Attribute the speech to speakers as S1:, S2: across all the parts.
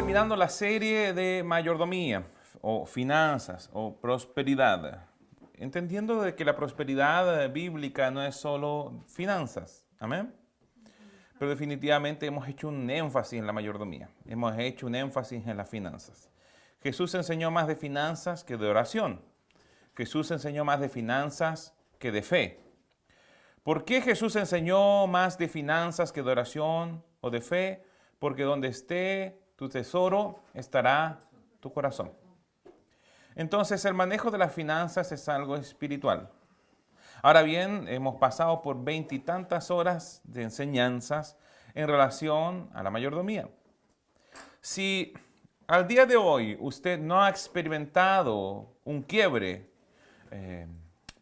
S1: terminando la serie de mayordomía o finanzas o prosperidad, entendiendo de que la prosperidad bíblica no es solo finanzas, amén. Pero definitivamente hemos hecho un énfasis en la mayordomía, hemos hecho un énfasis en las finanzas. Jesús enseñó más de finanzas que de oración. Jesús enseñó más de finanzas que de fe. ¿Por qué Jesús enseñó más de finanzas que de oración o de fe? Porque donde esté tu tesoro, estará tu corazón. Entonces, el manejo de las finanzas es algo espiritual. Ahora bien, hemos pasado por 20 y tantas horas de enseñanzas en relación a la mayordomía. Si al día de hoy usted no ha experimentado un quiebre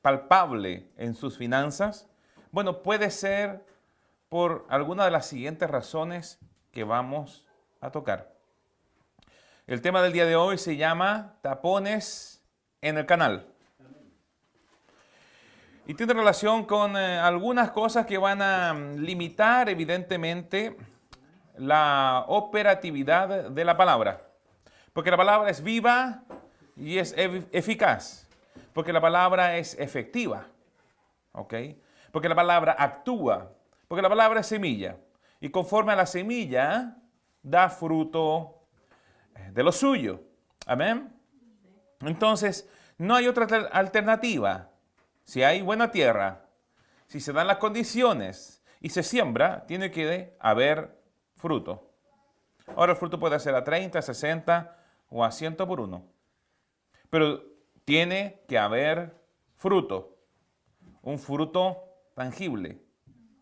S1: palpable en sus finanzas, bueno, puede ser por alguna de las siguientes razones que vamos a tocar. El tema del día de hoy se llama tapones en el canal. Y tiene relación con algunas cosas que van a limitar evidentemente la operatividad de la palabra. Porque la palabra es viva y es eficaz. Porque la palabra es efectiva. ¿Ok? Porque la palabra actúa. Porque la palabra es semilla. Y conforme a la semilla, da fruto de lo suyo. Amén. Entonces, no hay otra alternativa. Si hay buena tierra, si se dan las condiciones y se siembra, tiene que haber fruto. Ahora el fruto puede ser a 30, a 60 o a 100 por uno. Pero tiene que haber fruto. Un fruto tangible.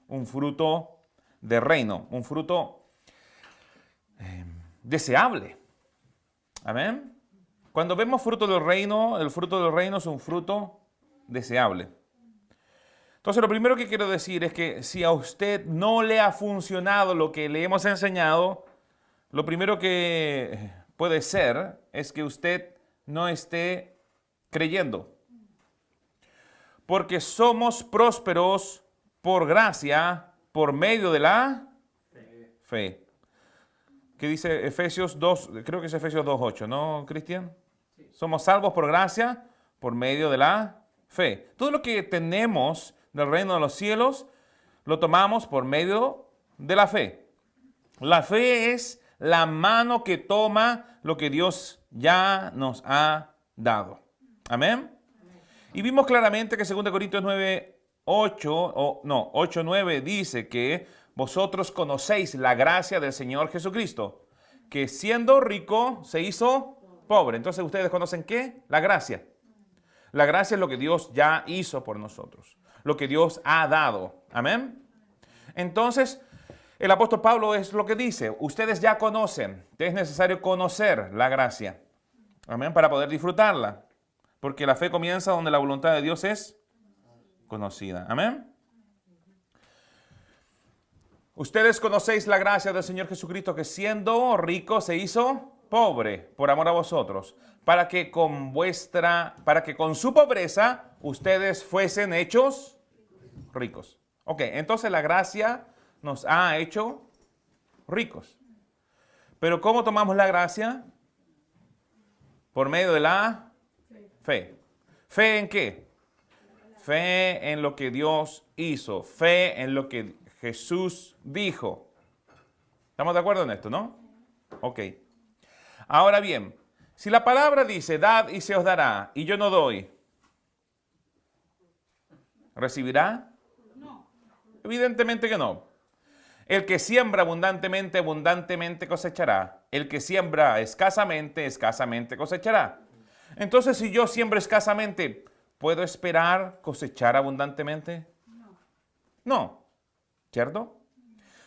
S1: Un fruto de reino. Un fruto deseable. Amén. Cuando vemos fruto del reino, el fruto del reino es un fruto deseable. Entonces, lo primero que quiero decir es que si a usted no le ha funcionado lo que le hemos enseñado, lo primero que puede ser es que usted no esté creyendo. Porque somos prósperos por gracia, por medio de la fe. ¿Qué dice Efesios 2? Creo que es Efesios 2:8, ¿no, Cristian? Sí. Somos salvos por gracia, por medio de la fe. Todo lo que tenemos del reino de los cielos, lo tomamos por medio de la fe. La fe es la mano que toma lo que Dios ya nos ha dado. Amén. Y vimos claramente que 2 Corintios 8:9 dice que vosotros conocéis la gracia del Señor Jesucristo, que siendo rico se hizo pobre. Entonces, ¿ustedes conocen qué? La gracia. La gracia es lo que Dios ya hizo por nosotros, lo que Dios ha dado. Amén. Entonces, el apóstol Pablo es lo que dice, ustedes ya conocen, es necesario conocer la gracia. Amén, para poder disfrutarla. Porque la fe comienza donde la voluntad de Dios es conocida. Amén. Ustedes conocéis la gracia del Señor Jesucristo, que siendo rico se hizo pobre por amor a vosotros, para que con su pobreza ustedes fuesen hechos ricos. Ok, entonces la gracia nos ha hecho ricos. Pero ¿cómo tomamos la gracia? Por medio de la fe. ¿Fe en qué? Fe en lo que Dios hizo. Fe en lo que Jesús dijo. ¿Estamos de acuerdo en esto, no? Ok. Ahora bien, si la palabra dice, dad y se os dará, y yo no doy, ¿recibirá? No. Evidentemente que no. El que siembra abundantemente, abundantemente cosechará. El que siembra escasamente, escasamente cosechará. Entonces, si yo siembro escasamente, ¿puedo esperar cosechar abundantemente? No. ¿Cierto?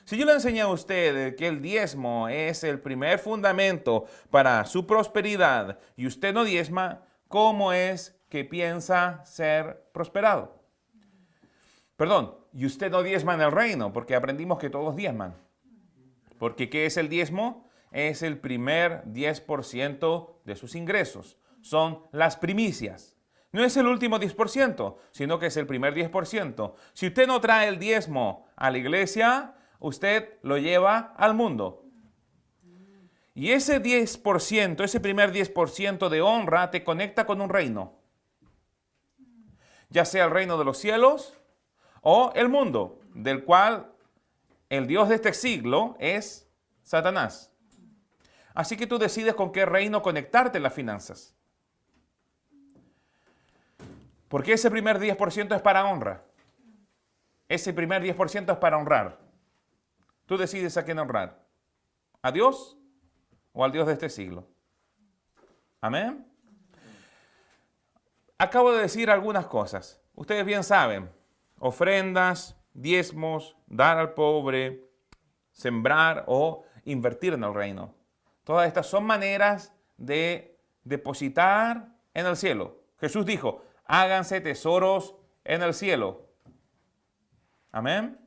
S1: Si yo le enseñé a usted que el diezmo es el primer fundamento para su prosperidad y usted no diezma, ¿cómo es que piensa ser prosperado? Perdón, y usted no diezma en el reino, porque aprendimos que todos diezman. Porque ¿qué es el diezmo? Es el primer 10% de sus ingresos. Son las primicias. No es el último 10%, sino que es el primer 10%. Si usted no trae el diezmo a la iglesia, usted lo lleva al mundo. Y ese 10%, ese primer 10% de honra te conecta con un reino. Ya sea el reino de los cielos o el mundo, del cual el Dios de este siglo es Satanás. Así que tú decides con qué reino conectarte en las finanzas. Porque ese primer 10% es para honra. Ese primer 10% es para honrar. Tú decides a quién honrar. ¿A Dios o al Dios de este siglo? Amén. Acabo de decir algunas cosas. Ustedes bien saben. Ofrendas, diezmos, dar al pobre, sembrar o invertir en el reino. Todas estas son maneras de depositar en el cielo. Jesús dijo, háganse tesoros en el cielo. Amén.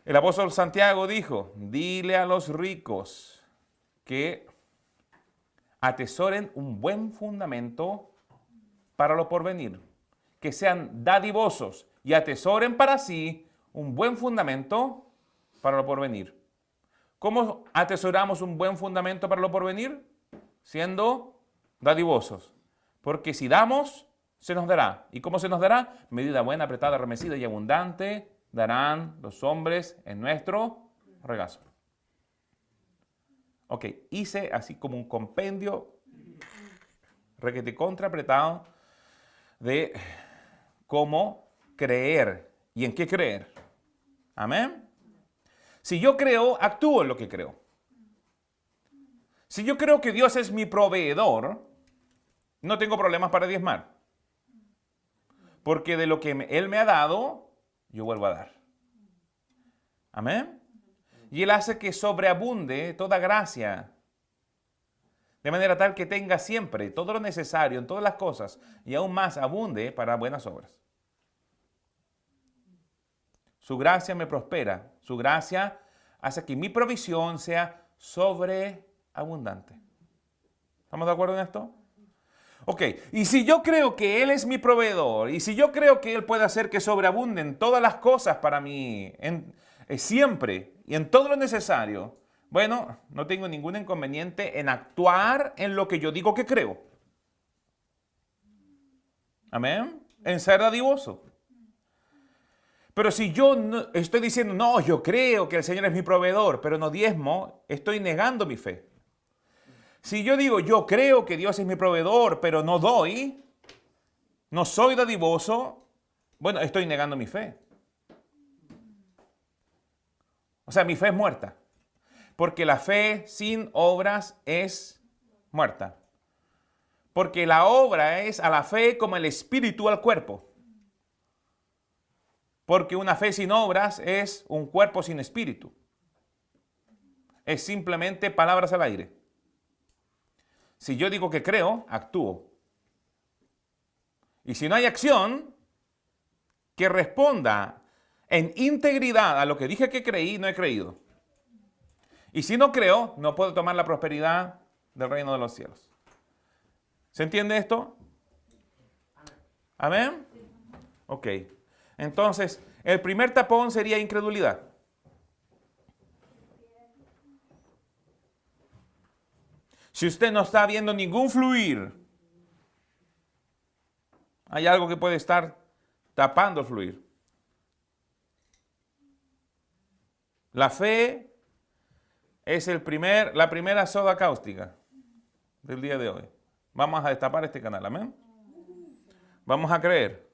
S1: El apóstol Santiago dijo, dile a los ricos que atesoren un buen fundamento para lo porvenir, que sean dadivosos y atesoren para sí un buen fundamento para lo porvenir. ¿Cómo atesoramos un buen fundamento para lo porvenir? Siendo dadivosos. Porque si damos, se nos dará. ¿Y cómo se nos dará? Medida buena, apretada, remecida y abundante darán los hombres en nuestro regazo. Ok, hice así como un compendio requete contra apretado de cómo creer y en qué creer. Amén. Si yo creo, actúo en lo que creo. Si yo creo que Dios es mi proveedor, no tengo problemas para diezmar. Porque de lo que Él me ha dado, yo vuelvo a dar. Amén. Y Él hace que sobreabunde toda gracia. De manera tal que tenga siempre todo lo necesario en todas las cosas y aún más abunde para buenas obras. Su gracia me prospera. Su gracia hace que mi provisión sea sobreabundante. ¿Estamos de acuerdo en esto? Ok, y si yo creo que Él es mi proveedor, y si yo creo que Él puede hacer que sobreabunden todas las cosas para mí, siempre y en todo lo necesario, bueno, no tengo ningún inconveniente en actuar en lo que yo digo que creo. Amén. En ser dadivoso. Pero si yo no, estoy diciendo, no, yo creo que el Señor es mi proveedor, pero no diezmo, estoy negando mi fe. Si yo digo, yo creo que Dios es mi proveedor, pero no doy, no soy dadivoso, bueno, estoy negando mi fe. O sea, mi fe es muerta. Porque la fe sin obras es muerta. Porque la obra es a la fe como el espíritu al cuerpo. Porque una fe sin obras es un cuerpo sin espíritu. Es simplemente palabras al aire. Si yo digo que creo, actúo. Y si no hay acción que responda en integridad a lo que dije que creí, no he creído. Y si no creo, no puedo tomar la prosperidad del reino de los cielos. ¿Se entiende esto? ¿Amén? Ok. Entonces, el primer tapón sería incredulidad. Si usted no está viendo ningún fluir, hay algo que puede estar tapando el fluir. La fe es la primera soda cáustica del día de hoy. Vamos a destapar este canal, amén. Vamos a creer.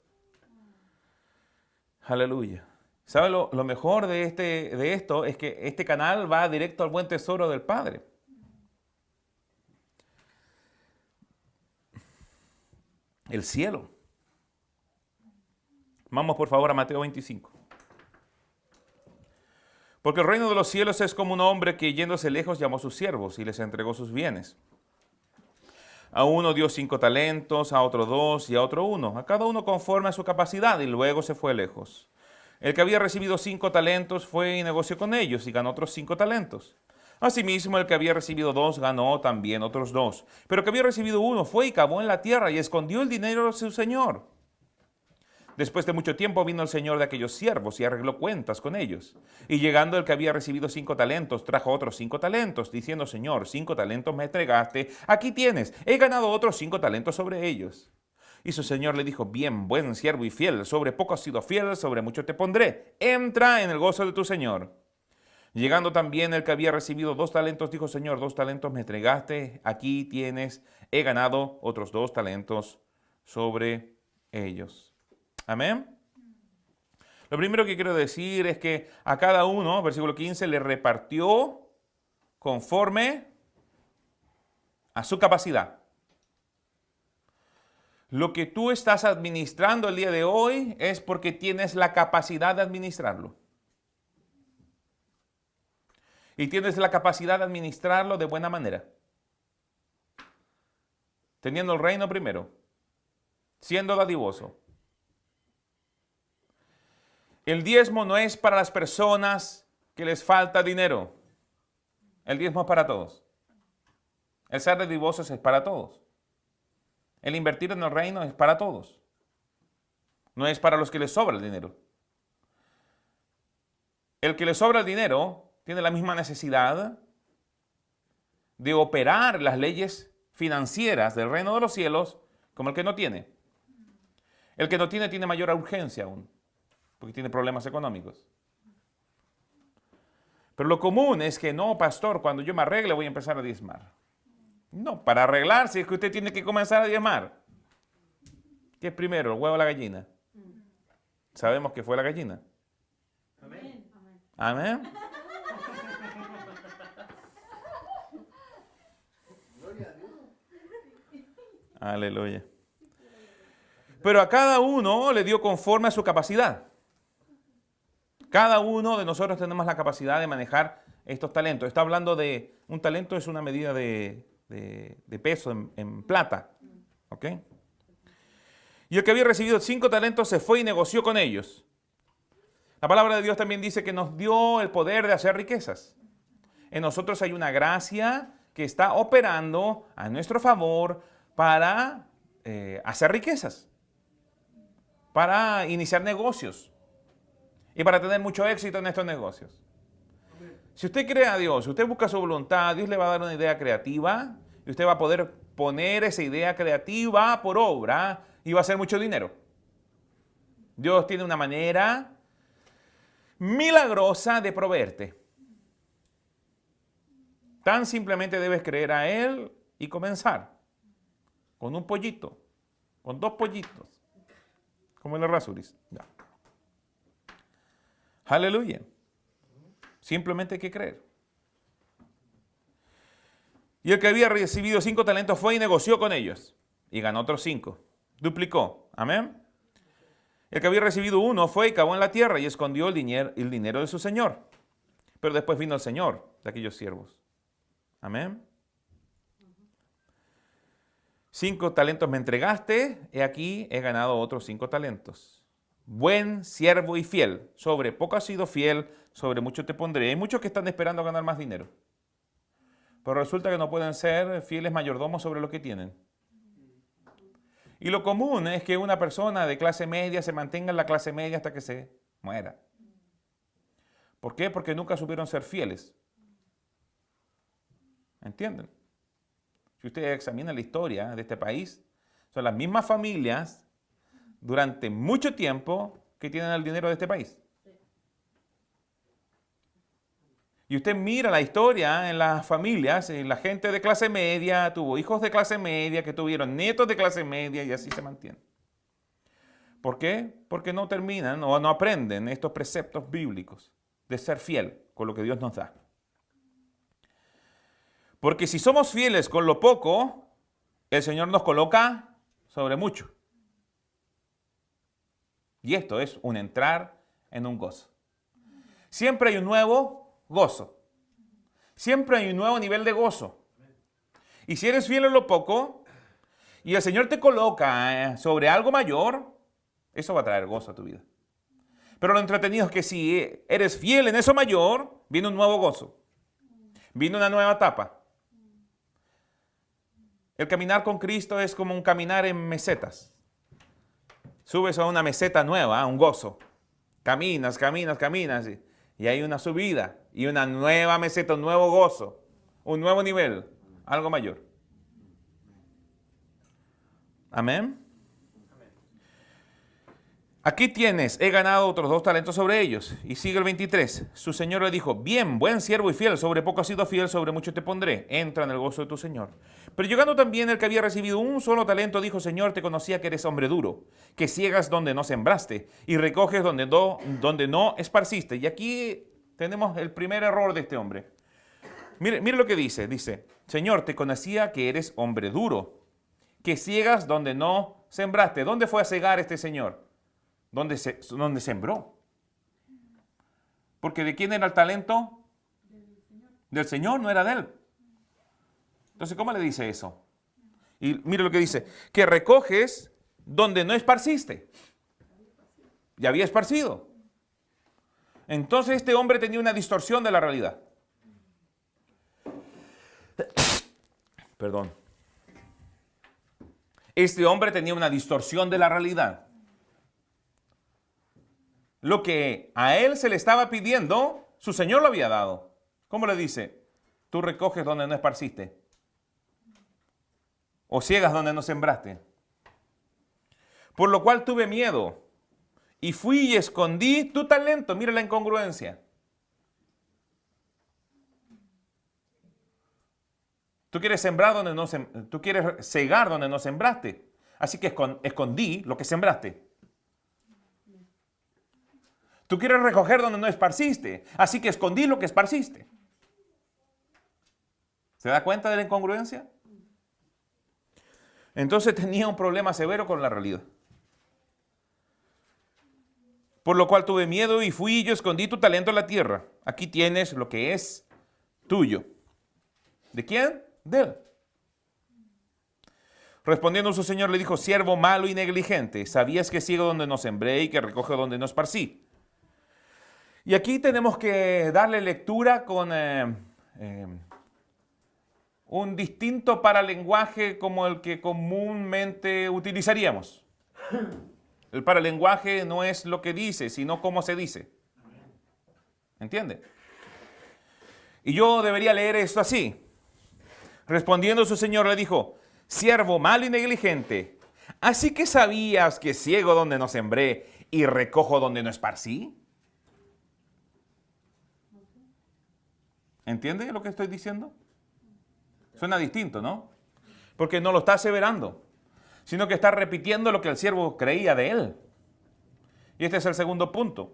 S1: Aleluya. ¿Sabe lo mejor de esto? Es que este canal va directo al buen tesoro del Padre. El cielo. Vamos por favor a Mateo 25. Porque el reino de los cielos es como un hombre que yéndose lejos llamó a sus siervos y les entregó sus bienes. A uno dio 5 talentos, a otro 2 y a otro 1, a cada uno conforme a su capacidad, y luego se fue lejos. El que había recibido 5 talentos fue y negoció con ellos y ganó otros 5 talentos. Asimismo, el que había recibido 2 ganó también otros 2. Pero el que había recibido 1 fue y cavó en la tierra y escondió el dinero de su señor. Después de mucho tiempo vino el señor de aquellos siervos y arregló cuentas con ellos. Y llegando el que había recibido 5 talentos, trajo otros 5 talentos, diciendo, Señor, 5 talentos me entregaste, aquí tienes, he ganado otros 5 talentos sobre ellos. Y su señor le dijo, bien, buen siervo y fiel, sobre poco has sido fiel, sobre mucho te pondré. Entra en el gozo de tu señor. Llegando también el que había recibido 2 talentos, dijo, Señor, 2 talentos me entregaste, aquí tienes, he ganado otros 2 talentos sobre ellos. Amén. Lo primero que quiero decir es que a cada uno, versículo 15, le repartió conforme a su capacidad. Lo que tú estás administrando el día de hoy es porque tienes la capacidad de administrarlo. Y tienes la capacidad de administrarlo de buena manera. Teniendo el reino primero. Siendo dadivoso. El diezmo no es para las personas que les falta dinero. El diezmo es para todos. El ser dadivoso es para todos. El invertir en el reino es para todos. No es para los que les sobra el dinero. El que le sobra el dinero tiene la misma necesidad de operar las leyes financieras del reino de los cielos como el que no tiene. El que no tiene tiene mayor urgencia aún, porque tiene problemas económicos. Pero lo común es que no, pastor, cuando yo me arregle voy a empezar a diezmar. No, para arreglarse es que usted tiene que comenzar a diezmar. ¿Qué es primero, el huevo o la gallina? Sabemos que fue la gallina. Amén. Amén. Aleluya. Pero a cada uno le dio conforme a su capacidad. Cada uno de nosotros tenemos la capacidad de manejar estos talentos. Está hablando de, un talento es una medida de peso en plata. ¿Ok? Y el que había recibido 5 talentos se fue y negoció con ellos. La palabra de Dios también dice que nos dio el poder de hacer riquezas. En nosotros hay una gracia que está operando a nuestro favor para hacer riquezas, para iniciar negocios y para tener mucho éxito en estos negocios. Si usted cree a Dios, si usted busca su voluntad, Dios le va a dar una idea creativa y usted va a poder poner esa idea creativa por obra y va a hacer mucho dinero. Dios tiene una manera milagrosa de proveerte. Tan simplemente debes creer a Él y comenzar con un pollito, con 2 pollitos, como en los rasuris. Ya. Aleluya. Simplemente hay que creer. Y el que había recibido 5 talentos fue y negoció con ellos y ganó otros 5. Duplicó. Amén. El que había recibido 1 fue y cavó en la tierra y escondió el dinero de su señor. Pero después vino el señor de aquellos siervos. Amén. 5 talentos me entregaste, he aquí he ganado otros 5 talentos. Buen siervo y fiel. Sobre poco has sido fiel, sobre mucho te pondré. Hay muchos que están esperando ganar más dinero. Pero resulta que no pueden ser fieles mayordomos sobre lo que tienen. Y lo común es que una persona de clase media se mantenga en la clase media hasta que se muera. ¿Por qué? Porque nunca supieron ser fieles. ¿Entienden? Si usted examina la historia de este país, son las mismas familias durante mucho tiempo que tienen el dinero de este país. Y usted mira la historia en las familias, en la gente de clase media, tuvo hijos de clase media, que tuvieron nietos de clase media y así se mantiene. ¿Por qué? Porque no terminan o no aprenden estos preceptos bíblicos de ser fiel con lo que Dios nos da. Porque si somos fieles con lo poco, el Señor nos coloca sobre mucho. Y esto es un entrar en un gozo. Siempre hay un nuevo gozo. Siempre hay un nuevo nivel de gozo. Y si eres fiel en lo poco y el Señor te coloca sobre algo mayor, eso va a traer gozo a tu vida. Pero lo entretenido es que si eres fiel en eso mayor, viene un nuevo gozo. Viene una nueva etapa. El caminar con Cristo es como un caminar en mesetas. Subes a una meseta nueva, un gozo. Caminas, caminas, caminas. Y hay una subida y una nueva meseta, un nuevo gozo, un nuevo nivel, algo mayor. Amén. Aquí tienes, he ganado otros 2 talentos sobre ellos. Y sigue el 23. Su señor le dijo, bien, buen siervo y fiel, sobre poco has sido fiel, sobre mucho te pondré. Entra en el gozo de tu señor. Pero llegando también el que había recibido un solo talento, dijo, Señor, te conocía que eres hombre duro, que ciegas donde no sembraste y recoges donde no esparciste. Y aquí tenemos el primer error de este hombre. Mire lo que dice. Dice, Señor, te conocía que eres hombre duro, que ciegas donde no sembraste. ¿Dónde fue a cegar este señor? Donde sembró. Porque ¿de quién era el talento? Del Señor, no era de él. Entonces, ¿cómo le dice eso? Y mire lo que dice, que recoges donde no esparciste. Ya había esparcido. Entonces este hombre tenía una distorsión de la realidad. Perdón. Este hombre tenía una distorsión de la realidad. Lo que a él se le estaba pidiendo, su Señor lo había dado. ¿Cómo le dice? Tú recoges donde no esparciste. O ciegas donde no sembraste. Por lo cual tuve miedo y fui y escondí tu talento. Mira la incongruencia. Tú quieres sembrar donde no tú quieres cegar donde no sembraste. Así que escondí lo que sembraste. Tú quieres recoger donde no esparciste. Así que escondí lo que esparciste. ¿Se da cuenta de la incongruencia? Entonces tenía un problema severo con la realidad. Por lo cual tuve miedo y fui y yo escondí tu talento en la tierra. Aquí tienes lo que es tuyo. ¿De quién? De él. Respondiendo su señor le dijo, siervo malo y negligente, sabías que ciego donde no sembré y que recoge donde no esparcí. Y aquí tenemos que darle lectura con un distinto paralenguaje como el que comúnmente utilizaríamos. El paralenguaje no es lo que dice, sino cómo se dice. ¿Entiende? Y yo debería leer esto así. Respondiendo su señor le dijo, siervo malo y negligente, ¿así que sabías que ciego donde no sembré y recojo donde no esparcí? ¿Entiende lo que estoy diciendo? Suena distinto, ¿no? Porque no lo está aseverando, sino que está repitiendo lo que el siervo creía de él. Y este es el segundo punto.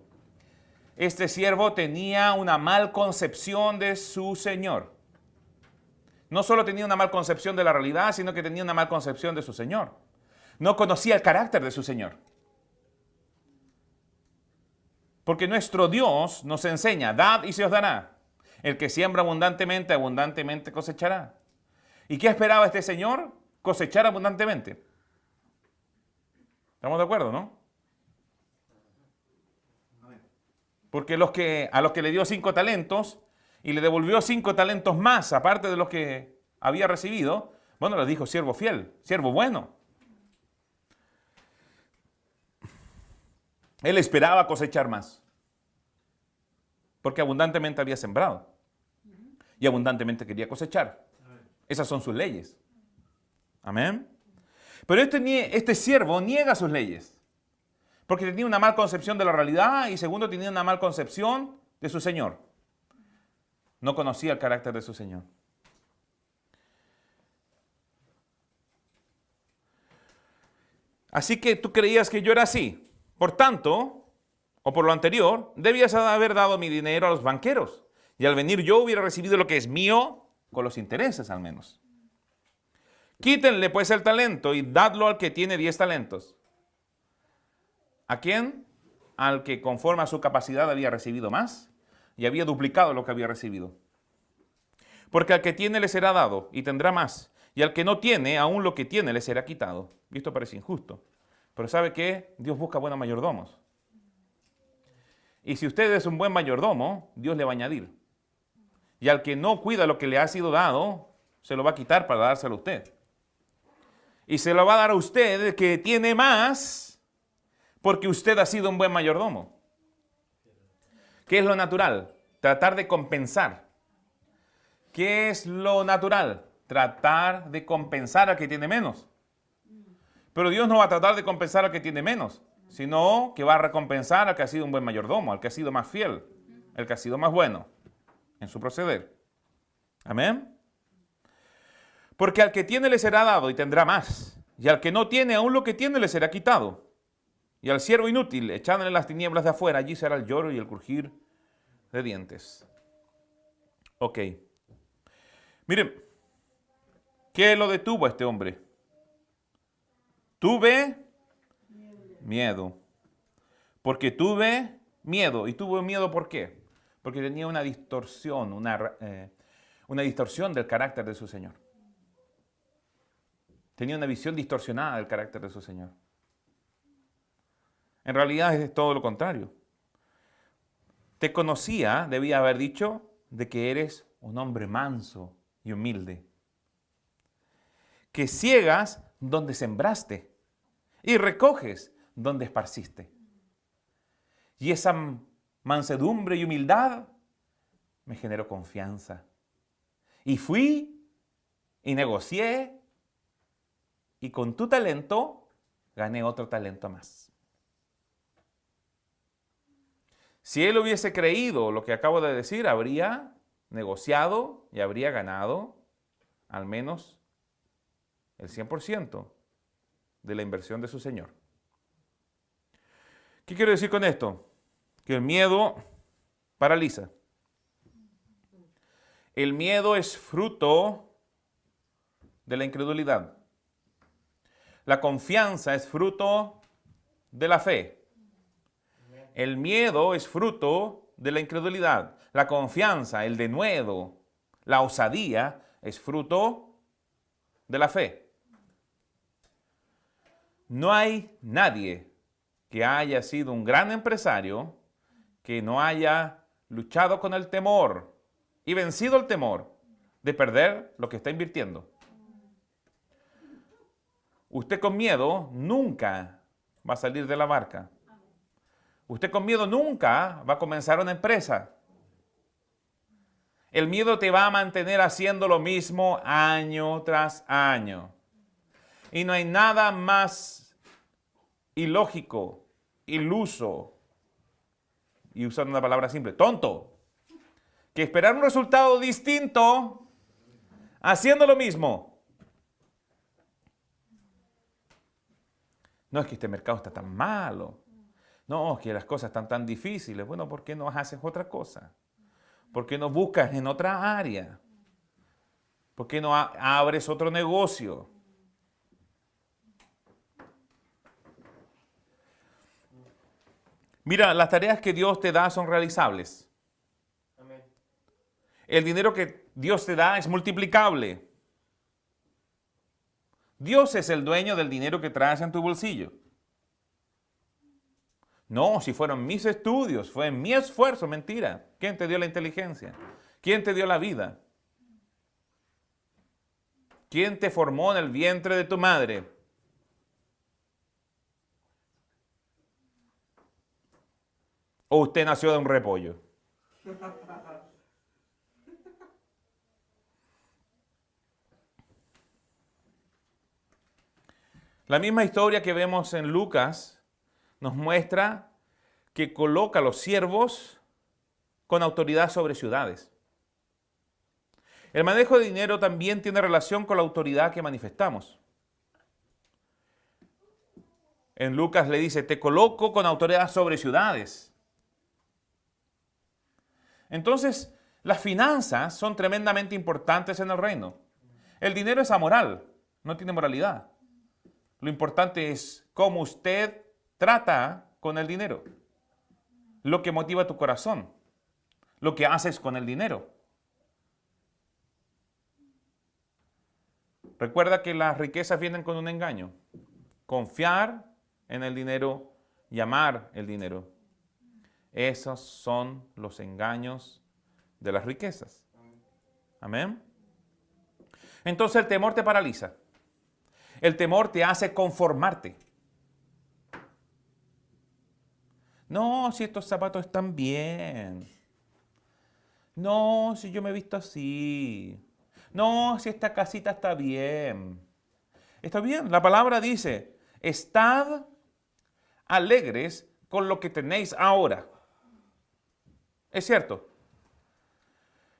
S1: Este siervo tenía una mal concepción de su señor. No solo tenía una mal concepción de la realidad, sino que tenía una mal concepción de su señor. No conocía el carácter de su señor. Porque nuestro Dios nos enseña, dad y se os dará. El que siembra abundantemente, abundantemente cosechará. ¿Y qué esperaba este señor? Cosechar abundantemente. ¿Estamos de acuerdo, no? Porque a los que le dio 5 talentos y le devolvió 5 talentos más, aparte de los que había recibido, bueno, les dijo siervo fiel, siervo bueno. Él esperaba cosechar más. Porque abundantemente había sembrado. Y abundantemente quería cosechar. Esas son sus leyes. Amén. Pero este siervo niega sus leyes. Porque tenía una mal concepción de la realidad y segundo tenía una mal concepción de su Señor. No conocía el carácter de su Señor. Así que tú creías que yo era así. Por tanto, o por lo anterior, debías haber dado mi dinero a los banqueros. Y al venir yo hubiera recibido lo que es mío con los intereses al menos. Quítenle pues el talento y dadlo al que tiene 10 talentos. ¿A quién? Al que conforme a su capacidad había recibido más y había duplicado lo que había recibido. Porque al que tiene le será dado y tendrá más. Y al que no tiene, aún lo que tiene le será quitado. Y esto parece injusto. Pero ¿sabe qué? Dios busca buenos mayordomos. Y si usted es un buen mayordomo, Dios le va a añadir. Y al que no cuida lo que le ha sido dado, se lo va a quitar para dárselo a usted. Y se lo va a dar a usted que tiene más porque usted ha sido un buen mayordomo. ¿Qué es lo natural? Tratar de compensar. ¿Qué es lo natural? Tratar de compensar al que tiene menos. Pero Dios no va a tratar de compensar al que tiene menos, sino que va a recompensar al que ha sido un buen mayordomo, al que ha sido más fiel, al que ha sido más bueno en su proceder. Amén. Porque al que tiene le será dado y tendrá más, y al que no tiene, aún lo que tiene le será quitado. Y al siervo inútil, echadle en las tinieblas de afuera, allí será el lloro y el crujir de dientes. Ok. Miren, ¿qué lo detuvo a este hombre? Tuve miedo. Porque tuve miedo. ¿Y tuve miedo por qué? Porque tenía una distorsión, una distorsión del carácter de su Señor. Tenía una visión distorsionada del carácter de su Señor. En realidad es todo lo contrario. Te conocía, debía haber dicho, de que eres un hombre manso y humilde. Que ciegas donde sembraste y recoges donde esparciste. Y esa mansedumbre y humildad me generó confianza. Y fui y negocié y con tu talento gané otro talento más. Si él hubiese creído lo que acabo de decir, habría negociado y habría ganado al menos el 100% de la inversión de su Señor. ¿Qué quiero decir con esto? Que el miedo paraliza. El miedo es fruto de la incredulidad. La confianza es fruto de la fe. El miedo es fruto de la incredulidad. La confianza, el denuedo, la osadía es fruto de la fe. No hay nadie que haya sido un gran empresario que no haya luchado con el temor y vencido el temor de perder lo que está invirtiendo. Usted con miedo nunca va a salir de la barca. Usted con miedo nunca va a comenzar una empresa. El miedo te va a mantener haciendo lo mismo año tras año. Y no hay nada más ilógico, iluso, y usando una palabra simple, tonto, que esperar un resultado distinto haciendo lo mismo. No es que este mercado está tan malo. No, es que las cosas están tan difíciles. Bueno, ¿por qué no haces otra cosa? ¿Por qué no buscas en otra área? ¿Por qué no abres otro negocio? Mira, las tareas que Dios te da son realizables. Amén. El dinero que Dios te da es multiplicable. Dios es el dueño del dinero que traes en tu bolsillo. No, si fueron mis estudios, fue mi esfuerzo, mentira. ¿Quién te dio la inteligencia? ¿Quién te dio la vida? ¿Quién te formó en el vientre de tu madre? ¿O usted nació de un repollo? La misma historia que vemos en Lucas nos muestra que coloca a los siervos con autoridad sobre ciudades. El manejo de dinero también tiene relación con la autoridad que manifestamos. En Lucas le dice, te coloco con autoridad sobre ciudades. Entonces, las finanzas son tremendamente importantes en el reino. El dinero es amoral, no tiene moralidad. Lo importante es cómo usted trata con el dinero, lo que motiva tu corazón, lo que haces con el dinero. Recuerda que las riquezas vienen con un engaño. Confiar en el dinero y amar el dinero. Esos son los engaños de las riquezas. Amén. Entonces el temor te paraliza. El temor te hace conformarte. No, si estos zapatos están bien. No, si yo me he visto así. No, si esta casita está bien. Está bien, la palabra dice, estad alegres con lo que tenéis ahora. Es cierto.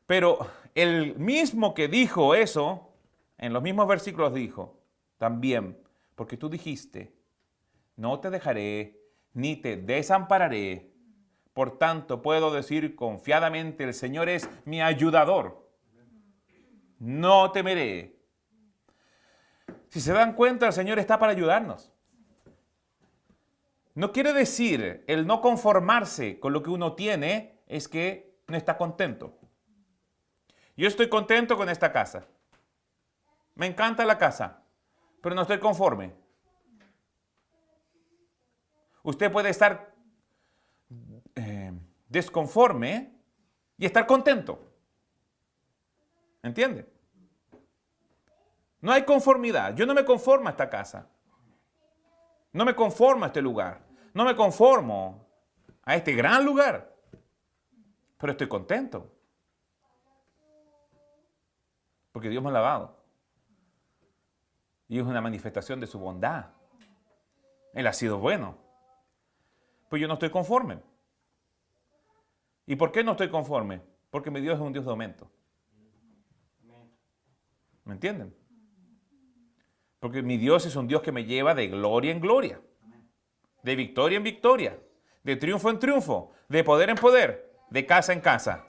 S1: Pero el mismo que dijo eso, en los mismos versículos dijo también, porque tú dijiste, no te dejaré ni te desampararé. Por tanto, puedo decir confiadamente, el Señor es mi ayudador. No temeré. Si se dan cuenta, el Señor está para ayudarnos. No quiere decir el no conformarse con lo que uno tiene, es que no está contento. Yo estoy contento con esta casa. Me encanta la casa, pero no estoy conforme. Usted puede estar desconforme y estar contento. ¿Entiende? No hay conformidad. Yo no me conformo a esta casa. No me conformo a este lugar. No me conformo a este gran lugar. Pero estoy contento. Porque Dios me ha lavado. Y es una manifestación de su bondad. Él ha sido bueno. Pues yo no estoy conforme. ¿Y por qué no estoy conforme? Porque mi Dios es un Dios de aumento. ¿Me entienden? Porque mi Dios es un Dios que me lleva de gloria en gloria. De victoria en victoria. De triunfo en triunfo. De poder en poder. De casa en casa.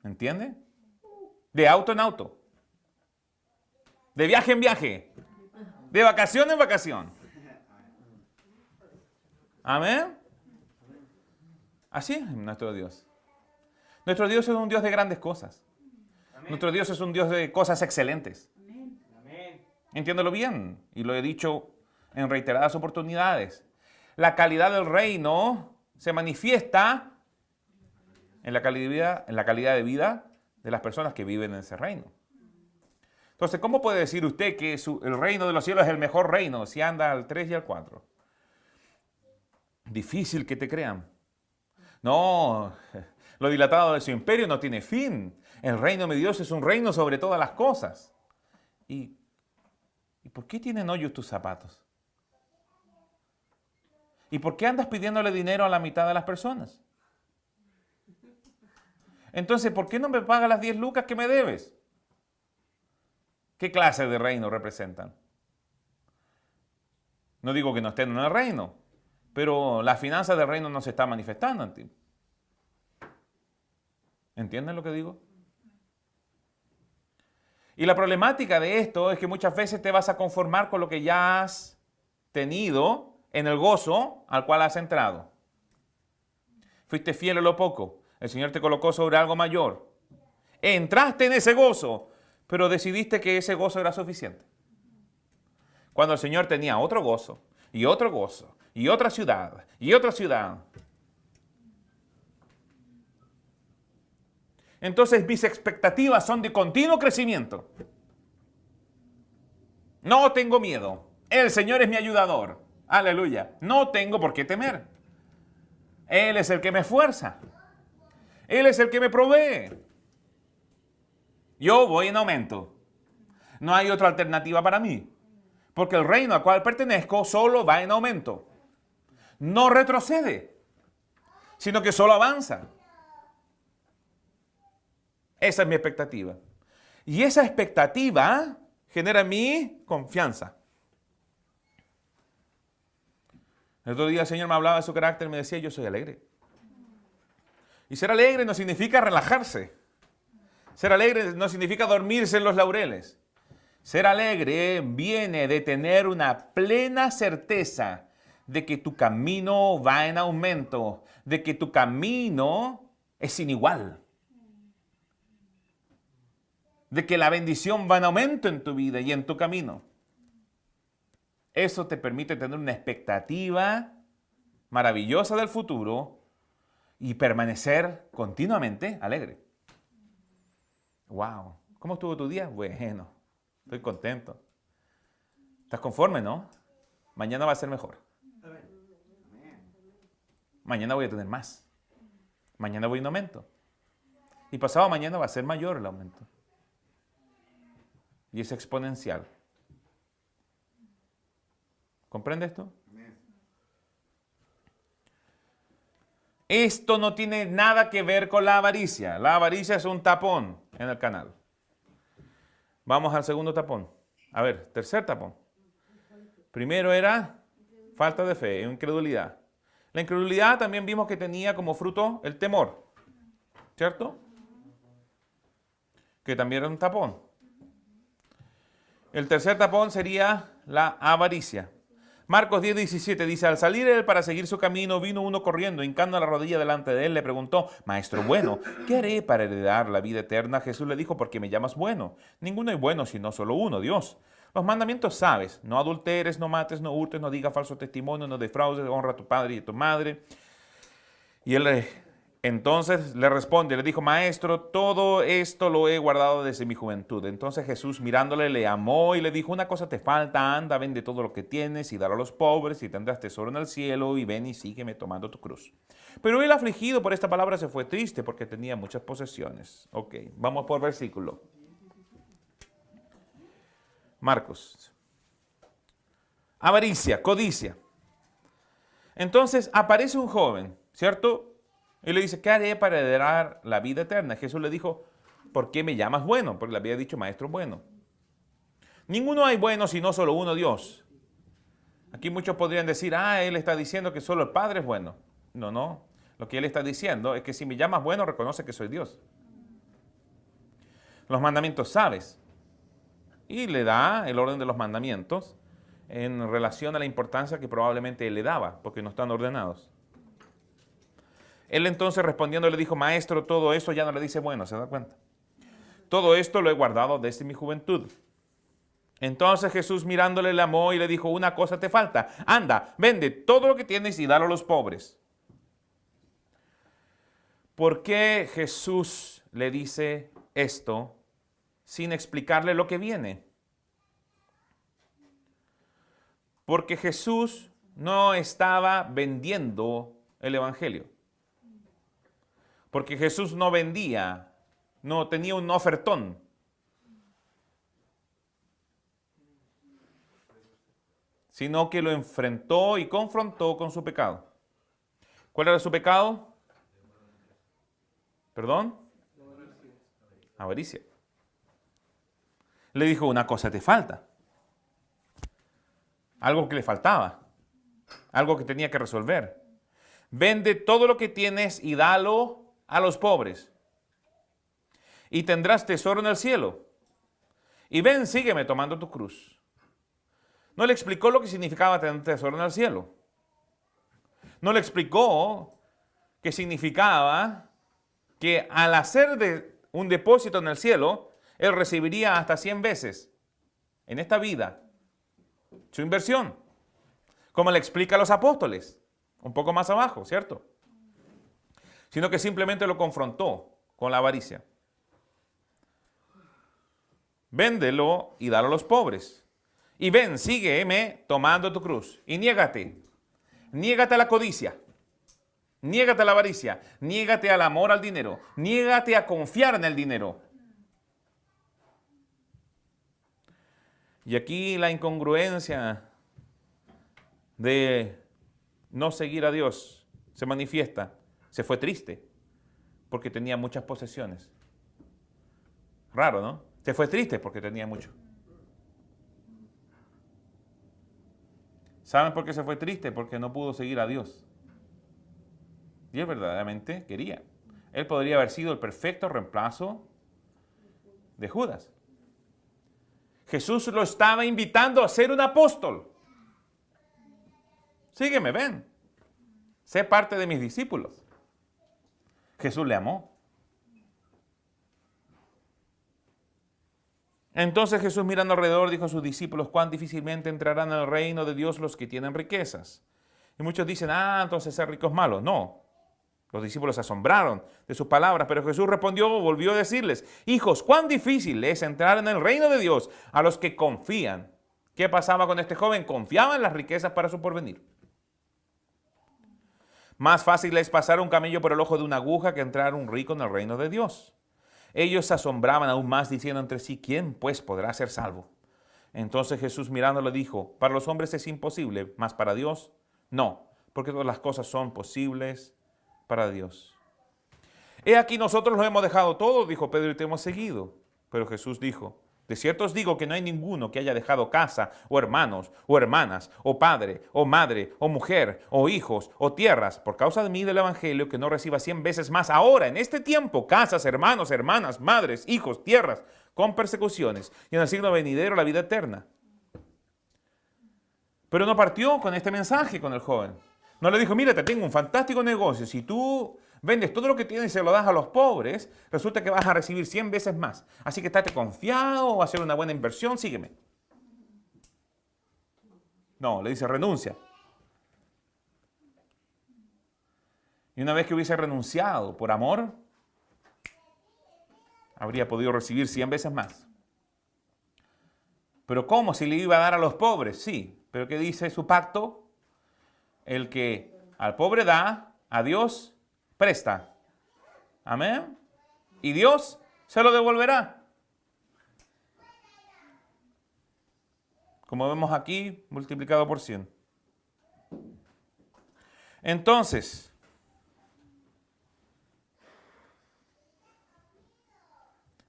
S1: ¿Entiende? De auto en auto. De viaje en viaje. De vacación en vacación. Amén. Así es nuestro Dios. Nuestro Dios es un Dios de grandes cosas. Amén. Nuestro Dios es un Dios de cosas excelentes. Amén. Entiéndelo bien. Y lo he dicho en reiteradas oportunidades. La calidad del reino se manifiesta en la calidad de vida de las personas que viven en ese reino. Entonces, ¿cómo puede decir usted que el reino de los cielos es el mejor reino si anda al 3 y al 4? Difícil que te crean. No, lo dilatado de su imperio no tiene fin. El reino de Dios es un reino sobre todas las cosas. ¿Y por qué tienen hoyos tus zapatos? ¿Y por qué andas pidiéndole dinero a la mitad de las personas? Entonces, ¿por qué no me pagas las 10 lucas que me debes? ¿Qué clase de reino representan? No digo que no estén en el reino, pero las finanzas del reino no se están manifestando en ti. ¿Entienden lo que digo? Y la problemática de esto es que muchas veces te vas a conformar con lo que ya has tenido en el gozo al cual has entrado. Fuiste fiel en lo poco. El Señor te colocó sobre algo mayor. Entraste en ese gozo, pero decidiste que ese gozo era suficiente. Cuando el Señor tenía otro gozo, y otro gozo, y otra ciudad, y otra ciudad. Entonces mis expectativas son de continuo crecimiento. No tengo miedo. El Señor es mi ayudador. Aleluya. No tengo por qué temer. Él es el que me esfuerza. Él es el que me provee. Yo voy en aumento. No hay otra alternativa para mí. Porque el reino al cual pertenezco solo va en aumento. No retrocede, sino que solo avanza. Esa es mi expectativa. Y esa expectativa genera mi confianza. El otro día el Señor me hablaba de su carácter y me decía, yo soy alegre. Y ser alegre no significa relajarse. Ser alegre no significa dormirse en los laureles. Ser alegre viene de tener una plena certeza de que tu camino va en aumento, de que tu camino es sin igual, de que la bendición va en aumento en tu vida y en tu camino. Eso te permite tener una expectativa maravillosa del futuro y permanecer continuamente alegre. Wow, ¿cómo estuvo tu día? Bueno, estoy contento. ¿Estás conforme, no? mañana va a ser mejor. Mañana voy a tener más. Mañana voy en aumento. Y pasado mañana va a ser mayor el aumento. Y es exponencial. ¿Comprende esto? Esto no tiene nada que ver con la avaricia. La avaricia es un tapón en el canal. Vamos al segundo tapón. A ver, tercer tapón. Primero era falta de fe, incredulidad. La incredulidad también vimos que tenía como fruto el temor, ¿cierto? Que también era un tapón. El tercer tapón sería la avaricia. Marcos 10:17 dice, al salir él para seguir su camino, vino uno corriendo, hincando la rodilla delante de él, le preguntó, Maestro bueno, ¿qué haré para heredar la vida eterna? Jesús le dijo, ¿por qué me llamas bueno? Ninguno es bueno, sino solo uno, Dios. Los mandamientos sabes, no adulteres, no mates, no hurtes, no digas falso testimonio, no defraudes, honra a tu padre y a tu madre. Y él entonces le responde, le dijo, Maestro, todo esto lo he guardado desde mi juventud. Entonces Jesús mirándole le amó y le dijo, una cosa te falta, anda, vende todo lo que tienes y dalo a los pobres y tendrás tesoro en el cielo y ven y sígueme tomando tu cruz. Pero él afligido por esta palabra se fue triste porque tenía muchas posesiones. Ok, vamos por versículo. Marcos. Avaricia, codicia. Entonces aparece un joven, ¿cierto? Y le dice, ¿qué haré para heredar la vida eterna? Jesús le dijo, ¿por qué me llamas bueno? Porque le había dicho maestro bueno. Ninguno hay bueno sino solo uno, Dios. Aquí muchos podrían decir, él está diciendo que solo el Padre es bueno. No, no. Lo que él está diciendo es que si me llamas bueno, reconoce que soy Dios. Los mandamientos sabes. Y le da el orden de los mandamientos en relación a la importancia que probablemente él le daba, porque no están ordenados. Él entonces respondiendo le dijo, Maestro, todo esto ya no le dice bueno, ¿se da cuenta? Todo esto lo he guardado desde mi juventud. Entonces Jesús mirándole le amó y le dijo, una cosa te falta, anda, vende todo lo que tienes y dalo a los pobres. ¿Por qué Jesús le dice esto sin explicarle lo que viene? Porque Jesús no estaba vendiendo el evangelio. Porque Jesús no vendía, no tenía un ofertón. Sino que lo enfrentó y confrontó con su pecado. ¿Cuál era su pecado? ¿Perdón? Avaricia. Le dijo, una cosa te falta. Algo que le faltaba. Algo que tenía que resolver. Vende todo lo que tienes y dalo a los pobres. Y tendrás tesoro en el cielo. Y ven, sígueme tomando tu cruz. No le explicó lo que significaba tener tesoro en el cielo. No le explicó que significaba que al hacer un depósito en el cielo, él recibiría hasta 100 veces en esta vida su inversión. Como le explica a los apóstoles, un poco más abajo, ¿cierto? Sino que simplemente lo confrontó con la avaricia. Véndelo y dalo a los pobres. Y ven, sígueme tomando tu cruz. Y niégate. Niégate a la codicia. Niégate a la avaricia. Niégate al amor al dinero. Niégate a confiar en el dinero. Y aquí la incongruencia de no seguir a Dios se manifiesta. Se fue triste porque tenía muchas posesiones. Raro, ¿no? Se fue triste porque tenía mucho. ¿Saben por qué se fue triste? Porque no pudo seguir a Dios. Y él verdaderamente quería. Él podría haber sido el perfecto reemplazo de Judas. Jesús lo estaba invitando a ser un apóstol. Sígueme, ven. Sé parte de mis discípulos. Jesús le amó. Entonces Jesús mirando alrededor dijo a sus discípulos, cuán difícilmente entrarán en el reino de Dios los que tienen riquezas. Y muchos dicen, entonces ser rico es malo. No. Los discípulos se asombraron de sus palabras, pero Jesús volvió a decirles, hijos, cuán difícil es entrar en el reino de Dios a los que confían ¿Qué pasaba con este joven? Confiaba en las riquezas para su porvenir. Más fácil es pasar un camello por el ojo de una aguja que entrar un rico en el reino de Dios. Ellos se asombraban aún más diciendo entre sí, ¿quién pues podrá ser salvo? Entonces Jesús mirándolo dijo, para los hombres es imposible, mas para Dios no, porque todas las cosas son posibles para Dios. He aquí nosotros lo hemos dejado todo, dijo Pedro, y te hemos seguido. Pero Jesús dijo, de cierto os digo que no hay ninguno que haya dejado casa, o hermanos, o hermanas, o padre, o madre, o mujer, o hijos, o tierras, por causa de mí del evangelio, que no reciba 100 veces más ahora, en este tiempo, casas, hermanos, hermanas, madres, hijos, tierras, con persecuciones, y en el siglo venidero la vida eterna. Pero no partió con este mensaje con el joven. No le dijo, mira, te tengo un fantástico negocio, si tú vendes todo lo que tienes y se lo das a los pobres, resulta que vas a recibir 100 veces más. Así que estate confiado, va a ser una buena inversión, sígueme. No, le dice, renuncia. Y una vez que hubiese renunciado por amor, habría podido recibir 100 veces más. Pero ¿cómo? Si le iba a dar a los pobres, sí. Pero ¿qué dice su pacto? El que al pobre da, a Dios presta. Amén. Y Dios se lo devolverá. Como vemos aquí, multiplicado por 100. Entonces,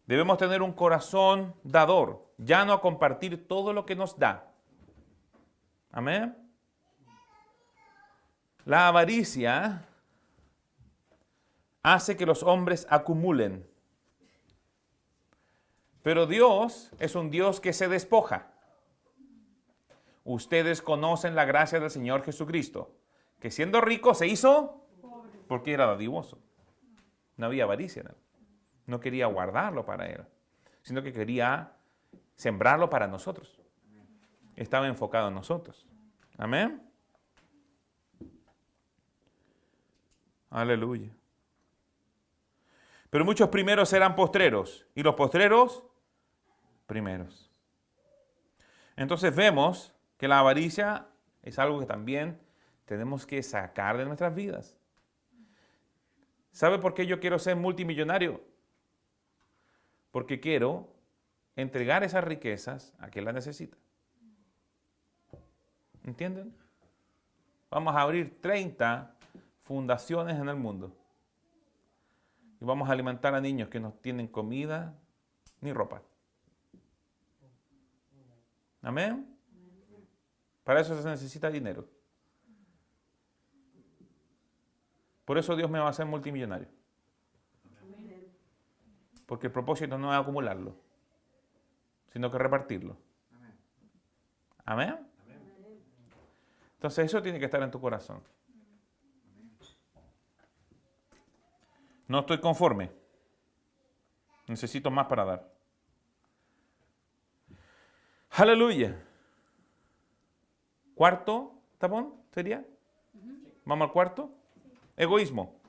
S1: debemos tener un corazón dador, ya no a compartir todo lo que nos da. Amén. La avaricia hace que los hombres acumulen. Pero Dios es un Dios que se despoja. Ustedes conocen la gracia del Señor Jesucristo, que siendo rico se hizo porque era dadivoso. No había avaricia en él. No quería guardarlo para él, sino que quería sembrarlo para nosotros. Estaba enfocado en nosotros. Amén. Aleluya. Pero muchos primeros serán postreros y los postreros primeros. Entonces vemos que la avaricia es algo que también tenemos que sacar de nuestras vidas. ¿Sabe por qué yo quiero ser multimillonario? Porque quiero entregar esas riquezas a quien las necesita. ¿Entienden? Vamos a abrir 30 fundaciones en el mundo. Y vamos a alimentar a niños que no tienen comida ni ropa. Amén. Para eso se necesita dinero. Por eso Dios me va a hacer multimillonario. Porque el propósito no es acumularlo, sino que repartirlo. Amén. Entonces eso tiene que estar en tu corazón. No estoy conforme. Necesito más para dar. Aleluya. Cuarto tapón sería. Vamos al cuarto. Egoísmo.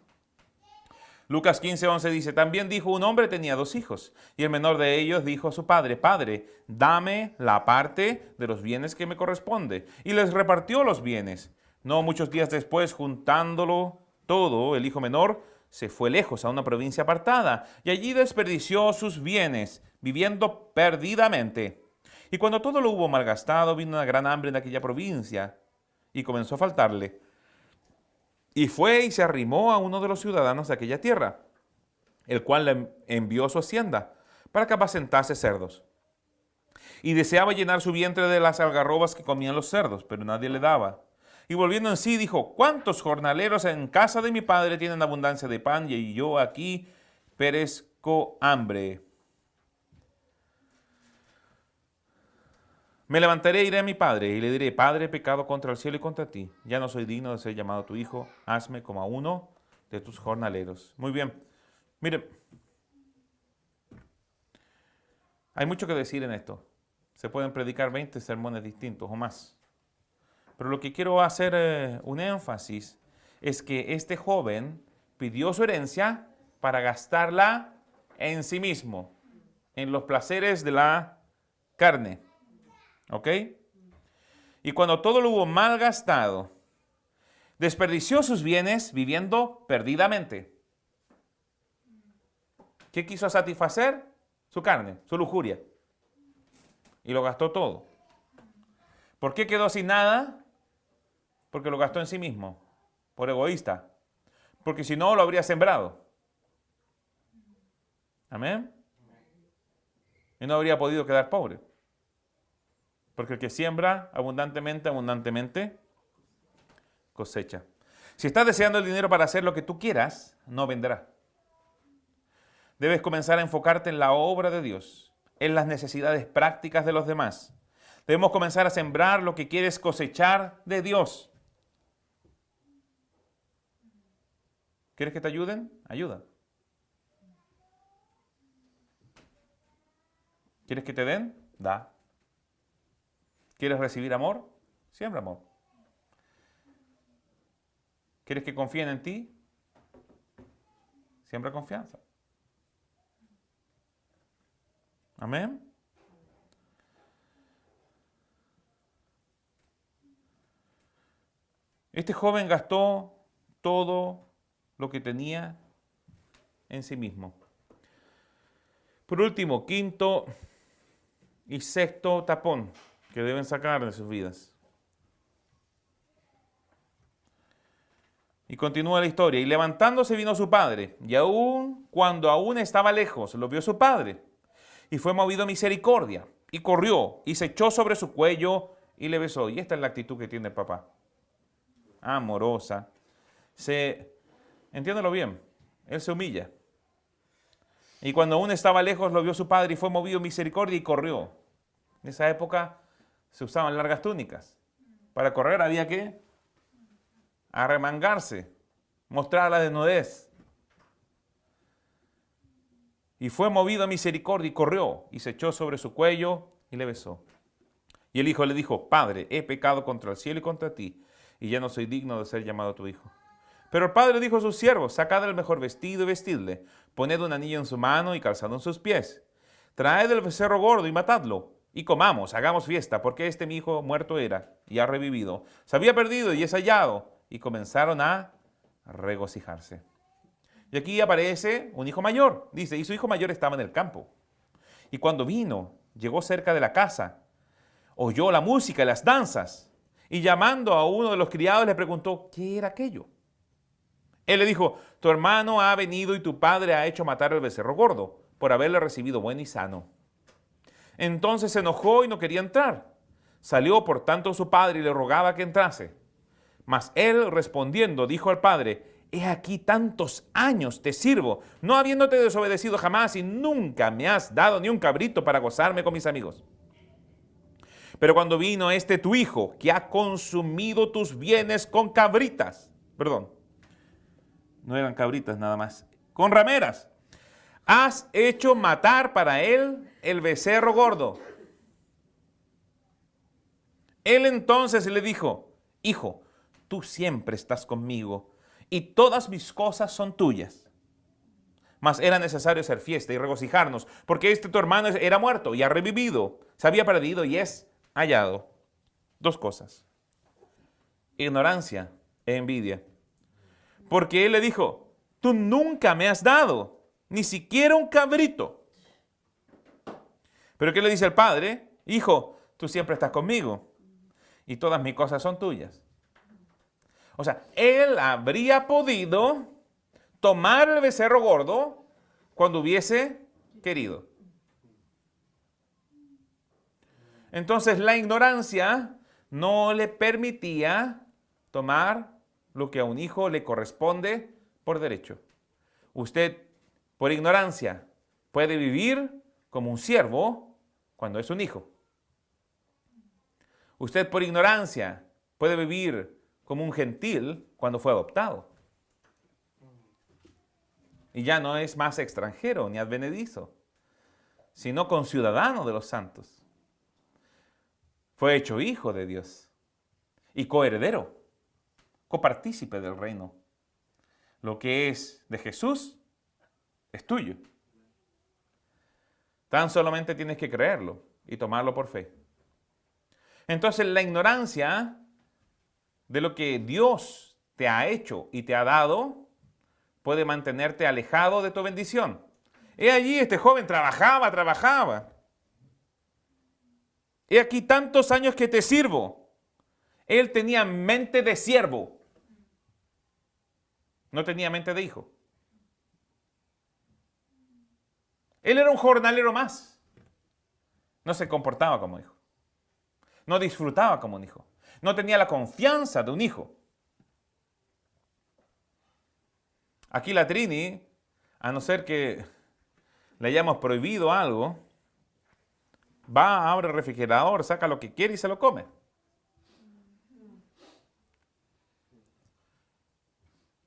S1: Lucas 15:11 dice, también dijo un hombre tenía 2 hijos, y el menor de ellos dijo a su padre, Padre, dame la parte de los bienes que me corresponde. Y les repartió los bienes. No muchos días después, juntándolo todo, el hijo menor se fue lejos a una provincia apartada, y allí desperdició sus bienes, viviendo perdidamente. Y cuando todo lo hubo malgastado, vino una gran hambre en aquella provincia, y comenzó a faltarle. Y fue y se arrimó a uno de los ciudadanos de aquella tierra, el cual le envió a su hacienda para que apacentase cerdos. Y deseaba llenar su vientre de las algarrobas que comían los cerdos, pero nadie le daba. Y volviendo en sí dijo, ¿cuántos jornaleros en casa de mi padre tienen abundancia de pan y yo aquí perezco hambre? Me levantaré e iré a mi padre y le diré, Padre, he pecado contra el cielo y contra ti. Ya no soy digno de ser llamado tu hijo. Hazme como a uno de tus jornaleros. Muy bien. Mire, hay mucho que decir en esto. Se pueden predicar 20 sermones distintos o más. Pero lo que quiero hacer un énfasis es que este joven pidió su herencia para gastarla en sí mismo, en los placeres de la carne. ¿Ok? Y cuando todo lo hubo malgastado, desperdició sus bienes viviendo perdidamente. ¿Qué quiso satisfacer? Su carne, su lujuria. Y lo gastó todo. ¿Por qué quedó sin nada? Porque lo gastó en sí mismo, por egoísta. Porque si no, lo habría sembrado. Amén. Y no habría podido quedar pobre. Porque el que siembra abundantemente, abundantemente cosecha. Si estás deseando el dinero para hacer lo que tú quieras, no vendrá. Debes comenzar a enfocarte en la obra de Dios, en las necesidades prácticas de los demás. Debemos comenzar a sembrar lo que quieres cosechar de Dios. ¿Quieres que te ayuden? Ayuda. ¿Quieres que te den? Da. ¿Quieres recibir amor? Siembra amor. ¿Quieres que confíen en ti? Siembra confianza. Amén. Este joven gastó todo lo que tenía en sí mismo. Por último, quinto y sexto tapón que deben sacar de sus vidas. Y continúa la historia. Y levantándose vino su padre, y cuando aún estaba lejos, lo vio su padre. Y fue movido a misericordia, y corrió, y se echó sobre su cuello, y le besó. Y esta es la actitud que tiene el papá. Amorosa. Entiéndelo bien, él se humilla. Y cuando aún estaba lejos, lo vio su padre, y fue movido a misericordia, y corrió. En esa época se usaban largas túnicas. Para correr había que arremangarse, mostrar la desnudez. Y fue movido a misericordia y corrió y se echó sobre su cuello y le besó. Y el hijo le dijo: Padre, he pecado contra el cielo y contra ti, y ya no soy digno de ser llamado tu hijo. Pero el padre dijo a sus siervos: Sacad el mejor vestido y vestidle, poned un anillo en su mano y calzado en sus pies. Traed el becerro gordo y matadlo, y comamos, hagamos fiesta, porque este mi hijo muerto era y ha revivido. Se había perdido y es hallado. Y comenzaron a regocijarse. Y aquí aparece un hijo mayor, dice, y su hijo mayor estaba en el campo. Y cuando llegó cerca de la casa, oyó la música y las danzas, y llamando a uno de los criados le preguntó, ¿qué era aquello? Él le dijo, tu hermano ha venido y tu padre ha hecho matar al becerro gordo, por haberle recibido bueno y sano. Entonces se enojó y no quería entrar. Salió por tanto su padre y le rogaba que entrase. Mas él respondiendo dijo al padre, he aquí tantos años te sirvo, no habiéndote desobedecido jamás y nunca me has dado ni un cabrito para gozarme con mis amigos. Pero cuando vino este tu hijo, que ha consumido tus bienes con cabritas, perdón, no eran cabritas nada más, con rameras, has hecho matar para él el becerro gordo. Él entonces le dijo, hijo, tú siempre estás conmigo y todas mis cosas son tuyas. Mas era necesario hacer fiesta y regocijarnos, porque este tu hermano era muerto y ha revivido, se había perdido y es hallado. Dos cosas, ignorancia e envidia. Porque él le dijo, tú nunca me has dado, ni siquiera un cabrito. Pero ¿qué le dice el padre? Hijo, tú siempre estás conmigo y todas mis cosas son tuyas. O sea, él habría podido tomar el becerro gordo cuando hubiese querido. Entonces la ignorancia no le permitía tomar lo que a un hijo le corresponde por derecho. Usted, por ignorancia, puede vivir como un siervo cuando es un hijo. Usted, por ignorancia, puede vivir como un gentil cuando fue adoptado. Y ya no es más extranjero ni advenedizo, sino conciudadano de los santos. Fue hecho hijo de Dios y coheredero, copartícipe del reino. Lo que es de Jesús es tuyo. Tan solamente tienes que creerlo y tomarlo por fe. Entonces la ignorancia de lo que Dios te ha hecho y te ha dado puede mantenerte alejado de tu bendición. He allí, este joven trabajaba. He aquí tantos años que te sirvo. Él tenía mente de siervo. No tenía mente de hijo. Él era un jornalero más. No se comportaba como hijo. No disfrutaba como un hijo. No tenía la confianza de un hijo. Aquí la Trini, a no ser que le hayamos prohibido algo, va, abre el refrigerador, saca lo que quiere y se lo come.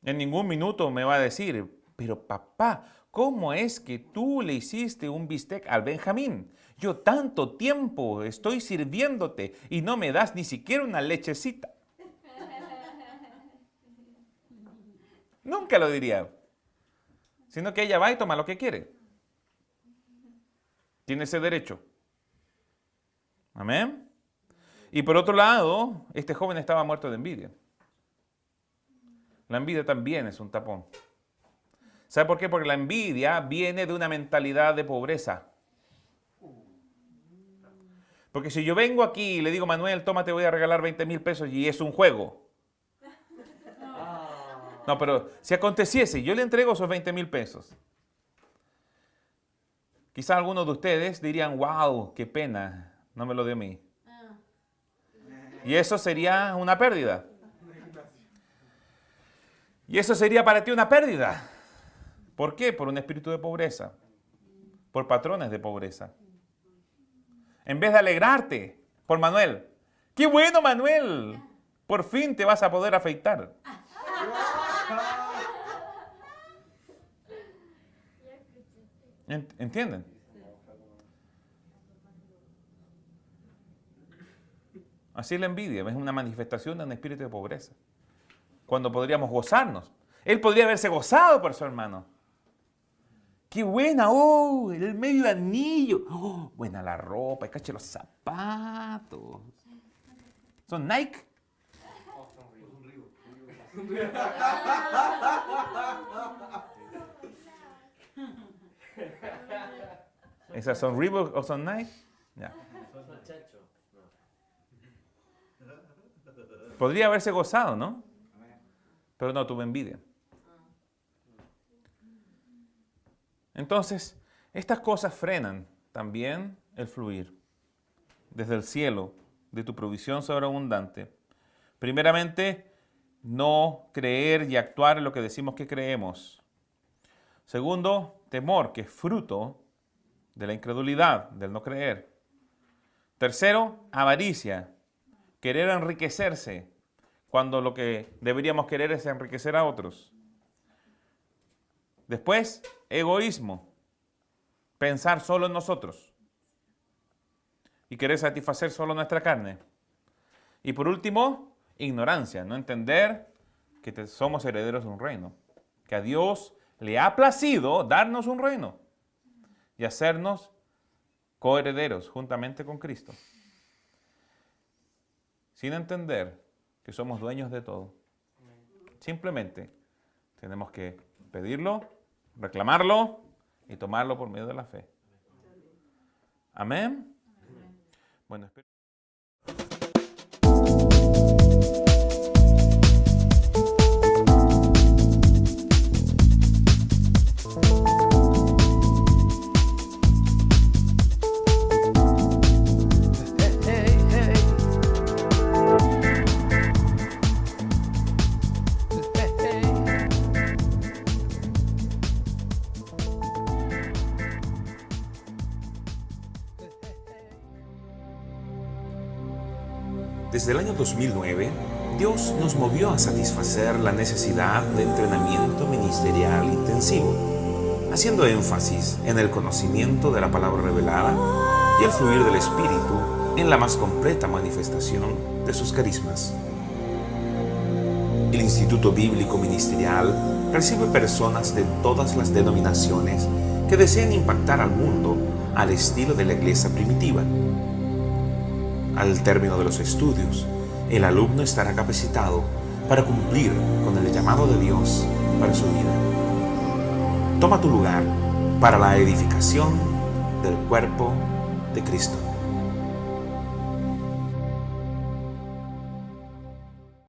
S1: En ningún minuto me va a decir, pero papá, ¿cómo es que tú le hiciste un bistec al Benjamín? Yo tanto tiempo estoy sirviéndote y no me das ni siquiera una lechecita. Nunca lo diría. Sino que ella va y toma lo que quiere. Tiene ese derecho. Amén. Y por otro lado, este joven estaba muerto de envidia. La envidia también es un tapón. ¿Sabe por qué? Porque la envidia viene de una mentalidad de pobreza. Porque si yo vengo aquí y le digo, Manuel, toma, te voy a regalar 20,000 pesos y es un juego. No, pero si aconteciese, yo le entrego esos 20,000 pesos. Quizás algunos de ustedes dirían, wow, qué pena, no me lo dio a mí. Y eso sería una pérdida. Y eso sería para ti una pérdida. ¿Por qué? Por un espíritu de pobreza. Por patrones de pobreza. En vez de alegrarte por Manuel. ¡Qué bueno, Manuel! Por fin te vas a poder afeitar. ¿Entienden? Así es la envidia, es una manifestación de un espíritu de pobreza. Cuando podríamos gozarnos. Él podría haberse gozado por su hermano. ¡Qué buena! ¡Oh! El medio anillo. ¡Oh! Buena la ropa, caché los zapatos. ¿Son Nike? ¿Esas son Reebok o son Nike? Ya. Podría haberse gozado, ¿no? Pero no, tuvo envidia. Entonces, estas cosas frenan también el fluir desde el cielo de tu provisión sobreabundante. Primeramente, no creer y actuar en lo que decimos que creemos. Segundo, temor, que es fruto de la incredulidad, del no creer. Tercero, avaricia, querer enriquecerse, cuando lo que deberíamos querer es enriquecer a otros. Después, egoísmo, pensar solo en nosotros y querer satisfacer solo nuestra carne. Y por último, ignorancia, no entender que somos herederos de un reino, que a Dios le ha placido darnos un reino y hacernos coherederos juntamente con Cristo, sin entender que somos dueños de todo. Simplemente tenemos que pedirlo, reclamarlo y tomarlo por medio de la fe. Amén. Bueno, espero.
S2: Desde el año 2009, Dios nos movió a satisfacer la necesidad de entrenamiento ministerial intensivo, haciendo énfasis en el conocimiento de la palabra revelada y el fluir del Espíritu en la más completa manifestación de sus carismas. El Instituto Bíblico Ministerial recibe personas de todas las denominaciones que deseen impactar al mundo al estilo de la iglesia primitiva. Al término de los estudios, el alumno estará capacitado para cumplir con el llamado de Dios para su vida. Toma tu lugar para la edificación del cuerpo de Cristo.